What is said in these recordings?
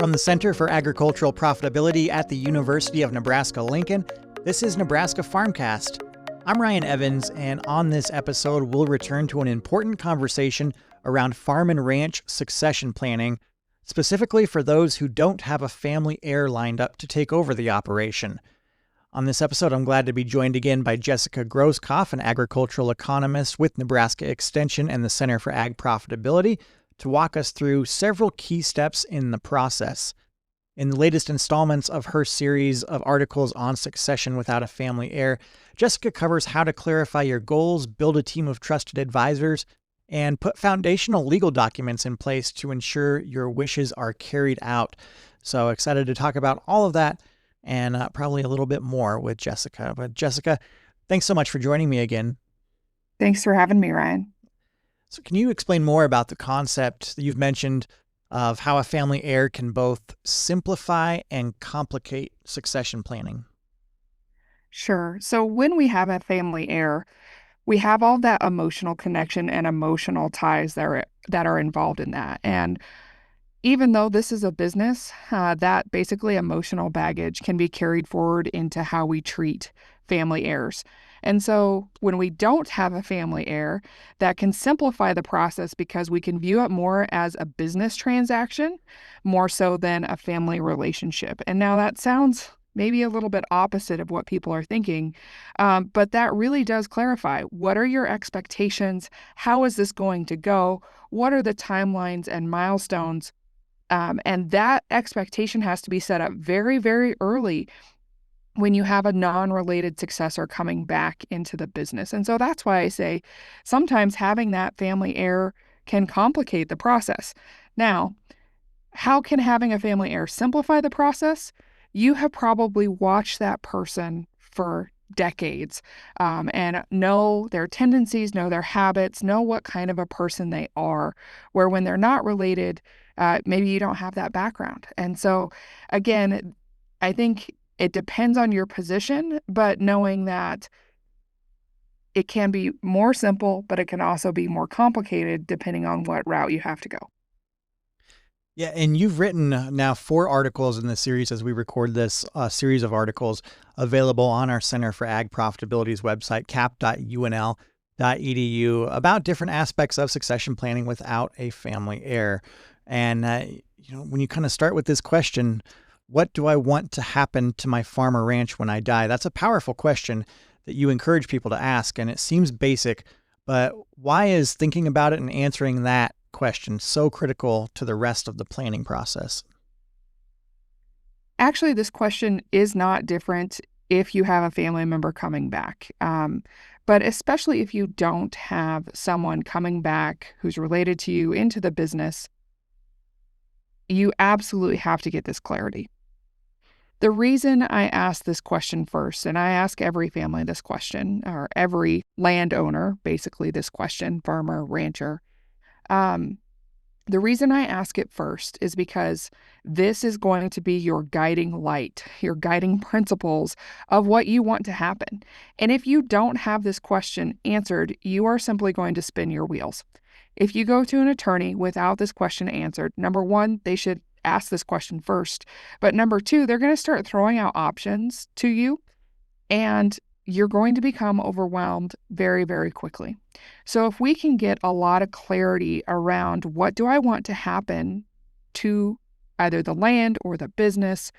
From the Center for Agricultural Profitability at the University of Nebraska-Lincoln, this is Nebraska Farmcast. I'm Ryan Evans, and on this episode, we'll return to an important conversation around farm and ranch succession planning, specifically for those who don't have a family heir lined up to take over the operation. On this episode, I'm glad to be joined again by Jessica Groskopf, an agricultural economist with Nebraska Extension and the Center for Ag Profitability, to walk us through several key steps in the process. In the latest installments of her series of articles on succession without a family heir, Jessica covers how to clarify your goals, build a team of trusted advisors, and put foundational legal documents in place to ensure your wishes are carried out. So excited to talk about all of that and probably a little bit more with Jessica. But Jessica, thanks so much for joining me again. Thanks for having me, Ryan. So can you explain more about the concept that you've mentioned of how a family heir can both simplify and complicate succession planning? Sure. So when we have a family heir, we have all that emotional connection and emotional ties that are involved in that. And even though this is a business, that basically emotional baggage can be carried forward into how we treat family heirs. And so when we don't have a family heir, that can simplify the process because we can view it more as a business transaction, more so than a family relationship. And now that sounds maybe a little bit opposite of what people are thinking, but that really does clarify. What are your expectations? How is this going to go? What are the timelines and milestones? And that expectation has to be set up very, very early when you have a non-related successor coming back into the business. And so that's why I say sometimes having that family heir can complicate the process. Now, how can having a family heir simplify the process? You have probably watched that person for decades and know their tendencies, know their habits, know what kind of a person they are, where when they're not related, maybe you don't have that background. And so, again, I think it depends on your position, but knowing that it can be more simple, but it can also be more complicated depending on what route you have to go. Yeah, and you've written now 4 articles in the series as we record this series of articles available on our Center for Ag Profitability's website, cap.unl.edu, about different aspects of succession planning without a family heir. And when you kind of start with this question, what do I want to happen to my farm or ranch when I die? That's a powerful question that you encourage people to ask, and it seems basic, but why is thinking about it and answering that question so critical to the rest of the planning process? Actually, this question is not different if you have a family member coming back. But especially if you don't have someone coming back who's related to you into the business, you absolutely have to get this clarity. The reason I ask this question first, and I ask every family this question, or every landowner, basically this question, farmer, rancher, the reason I ask it first is because this is going to be your guiding light, your guiding principles of what you want to happen. And if you don't have this question answered, you are simply going to spin your wheels. If you go to an attorney without this question answered, number one, they should ask this question first. But number two, they're going to start throwing out options to you, and you're going to become overwhelmed very, very quickly. So if we can get a lot of clarity around what do I want to happen to either the land or the business,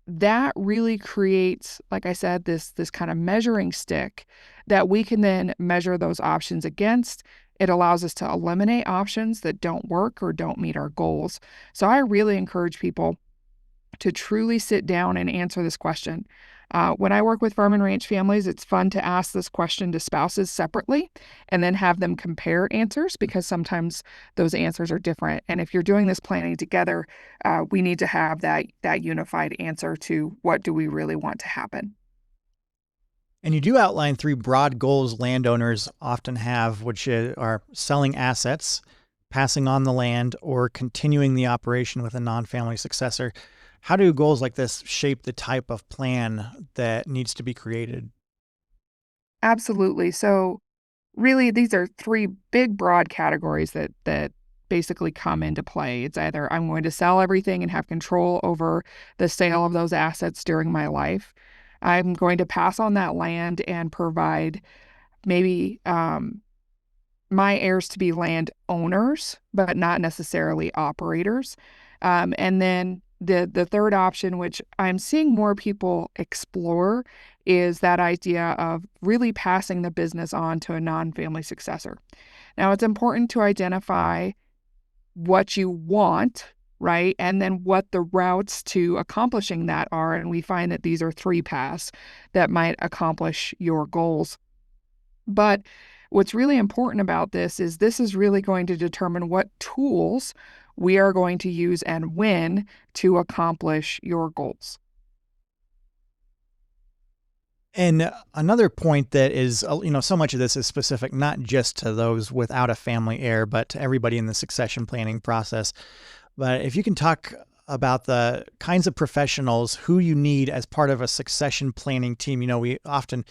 that really creates, like I said, this kind of measuring stick that we can then measure those options against. It allows us to eliminate options that don't work or don't meet our goals. So I really encourage people to truly sit down and answer this question. When I work with farm and ranch families, it's fun to ask this question to spouses separately and then have them compare answers because sometimes those answers are different. And if you're doing this planning together, we need to have that unified answer to what do we really want to happen. And you do outline 3 broad goals landowners often have, which are selling assets, passing on the land, or continuing the operation with a non-family successor. How do goals like this shape the type of plan that needs to be created? Absolutely. So really, these are 3 big broad categories that basically come into play. It's either I'm going to sell everything and have control over the sale of those assets during my life. I'm going to pass on that land and provide maybe my heirs to be land owners, but not necessarily operators. And then the third option, which I'm seeing more people explore, is that idea of really passing the business on to a non-family successor. Now, it's important to identify what you want, right? And then what the routes to accomplishing that are. And we find that these are three paths that might accomplish your goals. But what's really important about this is really going to determine what tools we are going to use and when to accomplish your goals. And another point that is, so much of this is specific not just to those without a family heir, but to everybody in the succession planning process. But if you can talk about the kinds of professionals who you need as part of a succession planning team. We often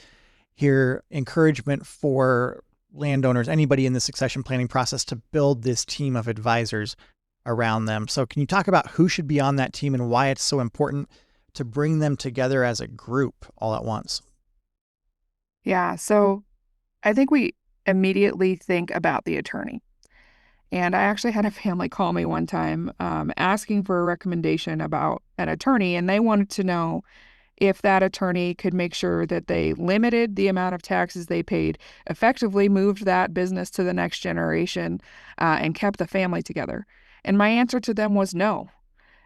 hear encouragement for landowners, anybody in the succession planning process, to build this team of advisors around them. So can you talk about who should be on that team and why it's so important to bring them together as a group all at once? Yeah, so I think we immediately think about the attorney. And I actually had a family call me one time asking for a recommendation about an attorney, and they wanted to know if that attorney could make sure that they limited the amount of taxes they paid, effectively moved that business to the next generation, and kept the family together. And my answer to them was no.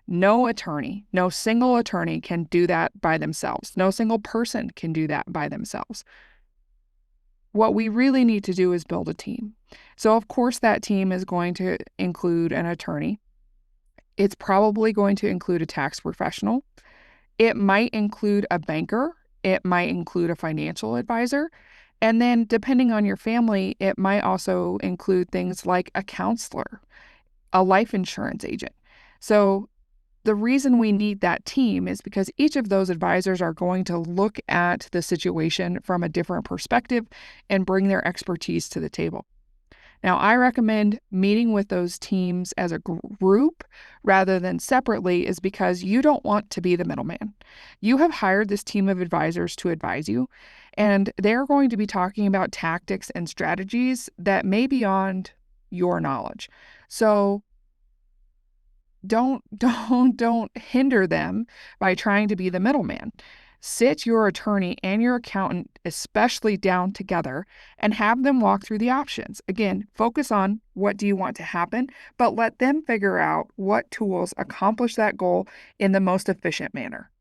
No attorney, no single attorney can do that by themselves. No single person can do that by themselves. What we really need to do is build a team. So, of course, that team is going to include an attorney. It's probably going to include a tax professional. It might include a banker. It might include a financial advisor. And then, depending on your family, it might also include things like a counselor, a life insurance agent. So, the reason we need that team is because each of those advisors are going to look at the situation from a different perspective and bring their expertise to the table. Now, I recommend meeting with those teams as a group rather than separately, is because you don't want to be the middleman. You have hired this team of advisors to advise you, and they're going to be talking about tactics and strategies that may be beyond your knowledge. So don't hinder them by trying to be the middleman. Sit your attorney and your accountant especially down together and have them walk through the options. Again, focus on what do you want to happen, but let them figure out what tools accomplish that goal in the most efficient manner.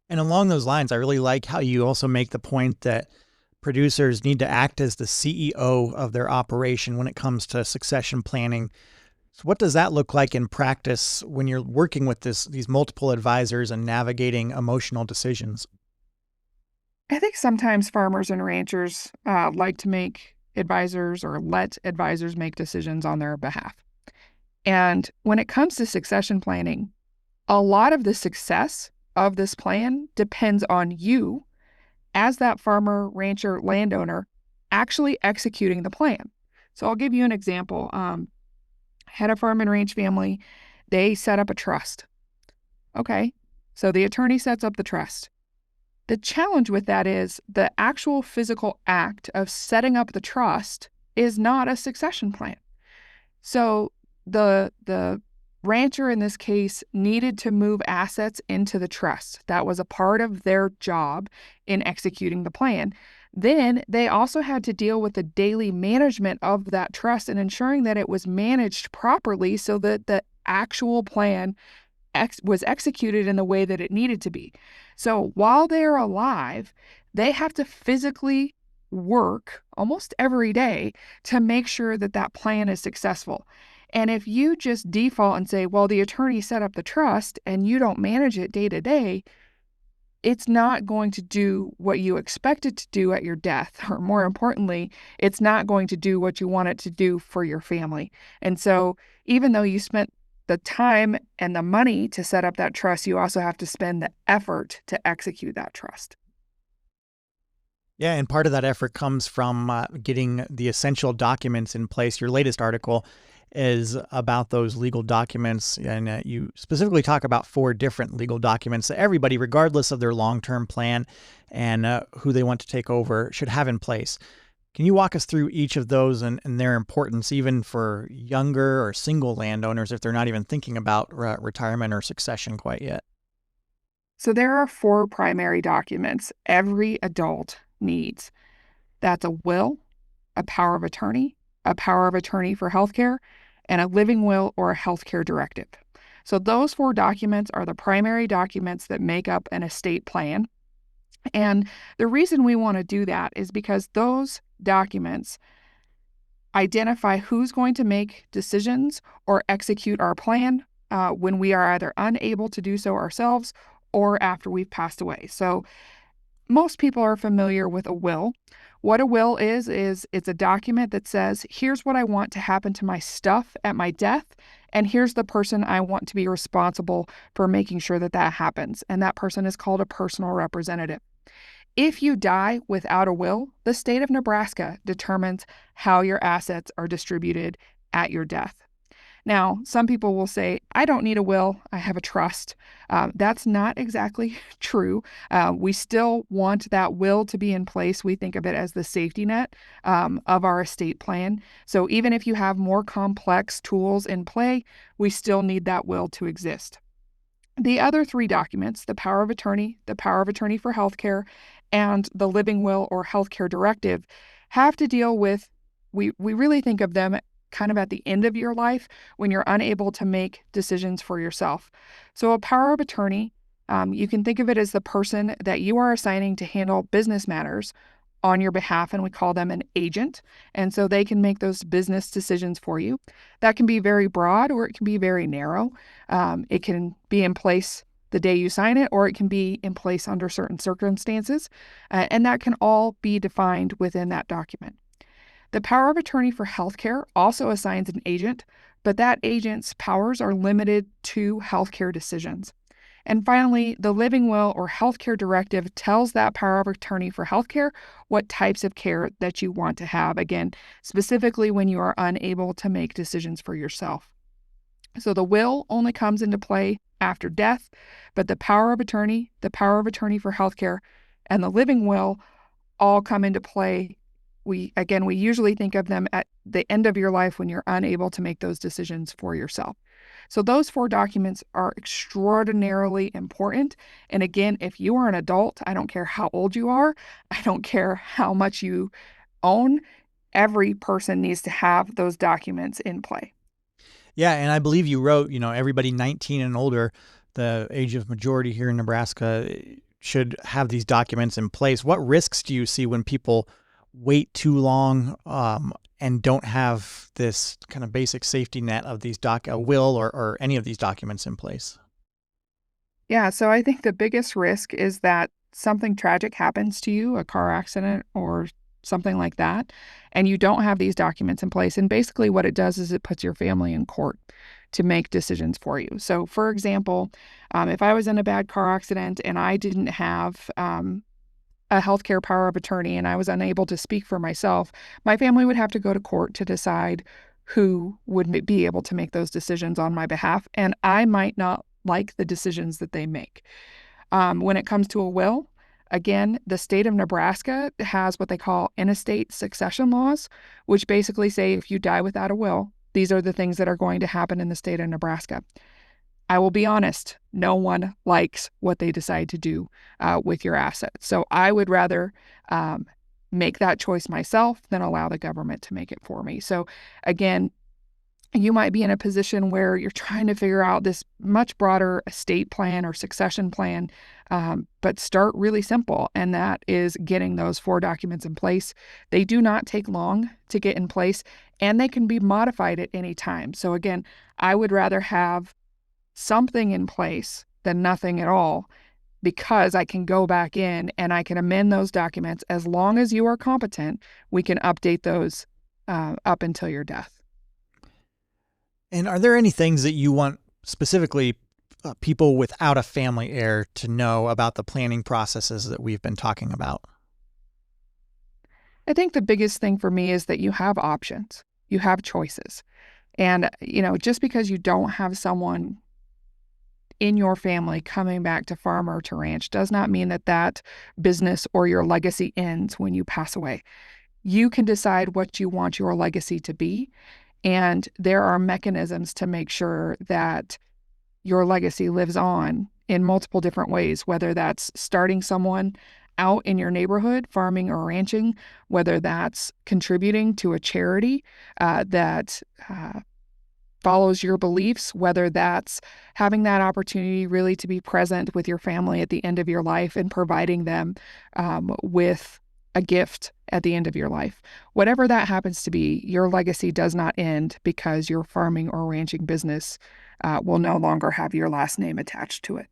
And along those lines, I really like how you also make the point that producers need to act as the CEO of their operation when it comes to succession planning. So what does that look like in practice when you're working with these multiple advisors and navigating emotional decisions? I think sometimes farmers and ranchers like to make advisors or let advisors make decisions on their behalf. And when it comes to succession planning, a lot of the success of this plan depends on you as that farmer, rancher, landowner actually executing the plan. So I'll give you an example. Had a farm and ranch family. They set up a trust. Okay, so the attorney sets up the trust. The challenge with that is the actual physical act of setting up the trust is not a succession plan. So the rancher in this case needed to move assets into the trust. That was a part of their job in executing the plan. Then they also had to deal with the daily management of that trust and ensuring that it was managed properly so that the actual plan was executed in the way that it needed to be. So while they're alive, they have to physically work almost every day to make sure that that plan is successful. And if you just default and say, well, the attorney set up the trust and you don't manage it day to day, it's not going to do what you expect it to do at your death. Or more importantly, it's not going to do what you want it to do for your family. And so even though you spent the time and the money to set up that trust, you also have to spend the effort to execute that trust. Yeah, and part of that effort comes from getting the essential documents in place. Your latest article is about those legal documents, and you specifically talk about 4 different legal documents that everybody, regardless of their long-term plan and who they want to take over, should have in place. Can you walk us through each of those and their importance, even for younger or single landowners, if they're not even thinking about retirement or succession quite yet? So there are 4 primary documents every adult needs. That's a will, a power of attorney, a power of attorney for healthcare, and a living will or a healthcare directive. So those 4 documents are the primary documents that make up an estate plan. And the reason we want to do that is because those documents identify who's going to make decisions or execute our plan when we are either unable to do so ourselves or after we've passed away. So most people are familiar with a will. What a will is it's a document that says, here's what I want to happen to my stuff at my death, and here's the person I want to be responsible for making sure that that happens. And that person is called a personal representative. If you die without a will, the state of Nebraska determines how your assets are distributed at your death. Now, some people will say, I don't need a will, I have a trust. That's not exactly true. We still want that will to be in place. We think of it as the safety net of our estate plan. So even if you have more complex tools in play, we still need that will to exist. The other 3 documents, the power of attorney for healthcare, and the living will or healthcare directive, have to deal with, we really think of them kind of at the end of your life when you're unable to make decisions for yourself. So a power of attorney, you can think of it as the person that you are assigning to handle business matters on your behalf, and we call them an agent. And so they can make those business decisions for you. That can be very broad or it can be very narrow. It can be in place the day you sign it, or it can be in place under certain circumstances. And that can all be defined within that document. The power of attorney for healthcare also assigns an agent, but that agent's powers are limited to healthcare decisions. And finally, the living will or healthcare directive tells that power of attorney for healthcare what types of care that you want to have, again, specifically when you are unable to make decisions for yourself. So the will only comes into play after death, but the power of attorney for healthcare, and the living will all come into play. We usually think of them at the end of your life when you're unable to make those decisions for yourself. So those 4 documents are extraordinarily important. And again, if you are an adult, I don't care how old you are, I don't care how much you own, every person needs to have those documents in play. Yeah, and I believe you wrote, everybody 19 and older, the age of majority here in Nebraska, should have these documents in place. What risks do you see when people wait too long and don't have this kind of basic safety net of these a will or any of these documents in place? Yeah, so I think the biggest risk is that something tragic happens to you, a car accident or something like that, and you don't have these documents in place. And basically what it does is it puts your family in court to make decisions for you. So for example, if I was in a bad car accident and I didn't have a healthcare power of attorney and I was unable to speak for myself, my family would have to go to court to decide who would be able to make those decisions on my behalf. And I might not like the decisions that they make. When it comes to a will, again, the state of Nebraska has what they call in-estate succession laws, which basically say if you die without a will, these are the things that are going to happen in the state of Nebraska. I will be honest, no one likes what they decide to do with your assets. So I would rather make that choice myself than allow the government to make it for me. So again, you might be in a position where you're trying to figure out this much broader estate plan or succession plan, but start really simple, and that is getting those 4 documents in place. They do not take long to get in place, and they can be modified at any time. So again, I would rather have something in place than nothing at all, because I can go back in and I can amend those documents. As long as you are competent, we can update those up until your death. And are there any things that you want specifically people without a family heir to know about the planning processes that we've been talking about? I think the biggest thing for me is that you have options, you have choices. And, just because you don't have someone in your family coming back to farm or to ranch does not mean that that business or your legacy ends when you pass away. You can decide what you want your legacy to be. And there are mechanisms to make sure that your legacy lives on in multiple different ways, whether that's starting someone out in your neighborhood, farming or ranching, whether that's contributing to a charity that follows your beliefs, whether that's having that opportunity really to be present with your family at the end of your life and providing them with a gift at the end of your life. Whatever that happens to be, your legacy does not end because your farming or ranching business will no longer have your last name attached to it.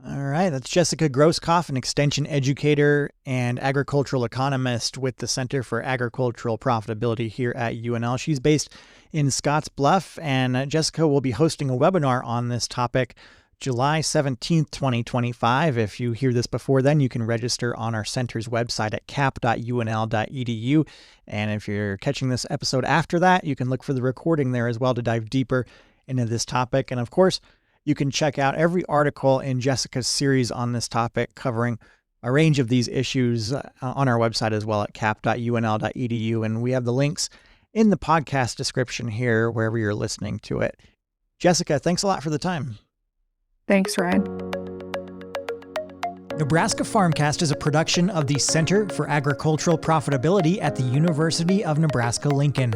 All right, that's Jessica Groskopf, an extension educator and agricultural economist with the Center for Agricultural Profitability here at UNL. She's based in Scotts Bluff, and Jessica will be hosting a webinar on this topic July 17th, 2025. If you hear this before then, you can register on our center's website at cap.unl.edu. And if you're catching this episode after that, you can look for the recording there as well to dive deeper into this topic. And of course, you can check out every article in Jessica's series on this topic covering a range of these issues on our website as well at cap.unl.edu. And we have the links in the podcast description here, wherever you're listening to it. Jessica, thanks a lot for the time. Thanks, Ryan. Nebraska Farmcast is a production of the Center for Agricultural Profitability at the University of Nebraska-Lincoln.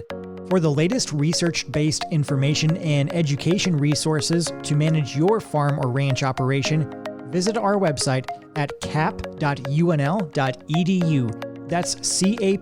For the latest research-based information and education resources to manage your farm or ranch operation, visit our website at cap.unl.edu. That's cap.unl.edu.